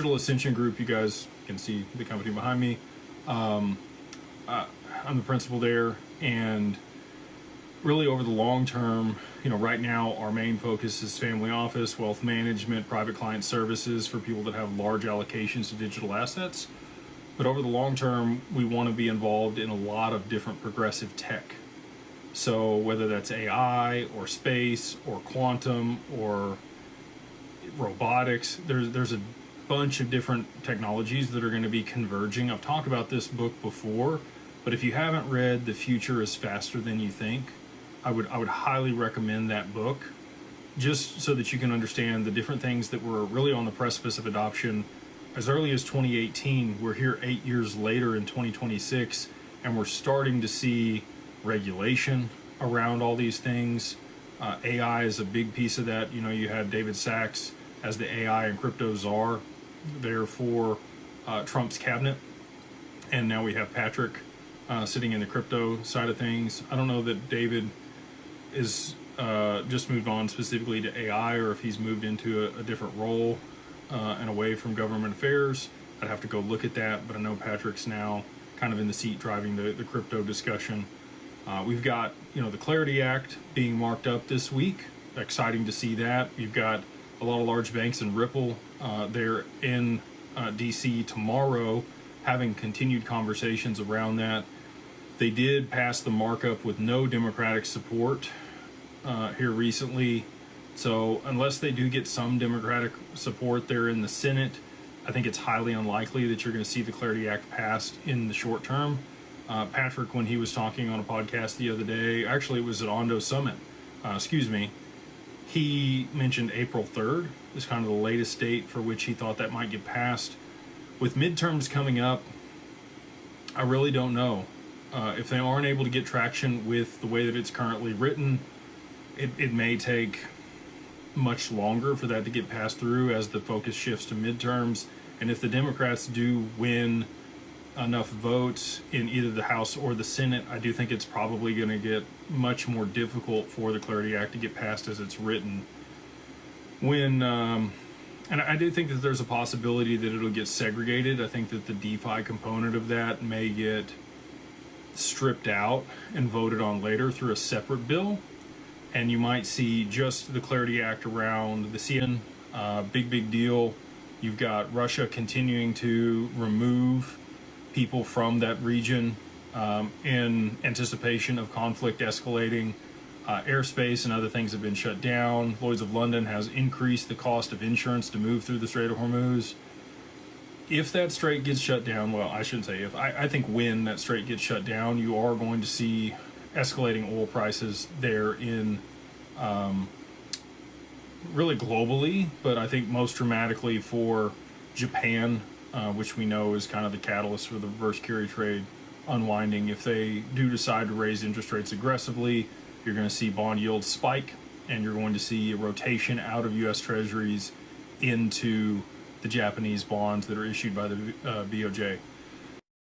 Ascension Group. You guys can see the company behind me. I'm the principal there, and really over the long term, right now our main focus is family office, wealth management, private client services for people that have large allocations to digital assets. But over the long term, we want to be involved in a lot of different progressive tech. So whether that's AI or space or quantum or robotics, there's a bunch of different technologies that are going to be converging. I've talked about this book before, but if you haven't read The Future is Faster Than You Think, I would highly recommend that book, just so that you can understand the different things that were really on the precipice of adoption as early as 2018. We're here 8 years later in 2026, and we're starting to see regulation around all these things. AI is a big piece of that. You had David Sachs as the AI and crypto czar there for Trump's cabinet, and now we have Patrick sitting in the crypto side of things. I don't know that David is just moved on specifically to AI, or if he's moved into a different role and away from government affairs. I'd have to go look at that, but I know Patrick's now kind of in the seat driving the crypto discussion. We've got the Clarity Act being marked up this week. Exciting to see that. You've got a lot of large banks and Ripple there in DC tomorrow, having continued conversations around that. They did pass the markup with no Democratic support here recently. So unless they do get some Democratic support there in the Senate, I think it's highly unlikely that you're going to see the Clarity Act passed in the short term. Patrick, when he was talking on a podcast the other day, actually it was at Ondo Summit, he mentioned April 3rd is kind of the latest date for which he thought that might get passed. With midterms coming up, I really don't know. If they aren't able to get traction with the way that it's currently written, it may take much longer for that to get passed through as the focus shifts to midterms. And if the Democrats do win enough votes in either the House or the Senate, I do think it's probably going to get much more difficult for the Clarity Act to get passed as it's written. And I do think that there's a possibility that it'll get segregated. I think that the DeFi component of that may get stripped out and voted on later through a separate bill. And you might see just the Clarity Act around the CN, big deal. You've got Russia continuing to remove people from that region in anticipation of conflict escalating. Airspace and other things have been shut down. Lloyd's of London has increased the cost of insurance to move through the Strait of Hormuz. If that strait gets shut down, well, I shouldn't say if, I think when that strait gets shut down, you are going to see escalating oil prices there in really globally, but I think most dramatically for Japan, which we know is kind of the catalyst for the reverse carry trade unwinding. If they do decide to raise interest rates aggressively, you're going to see bond yields spike, and you're going to see a rotation out of U.S. Treasuries into the Japanese bonds that are issued by the BOJ.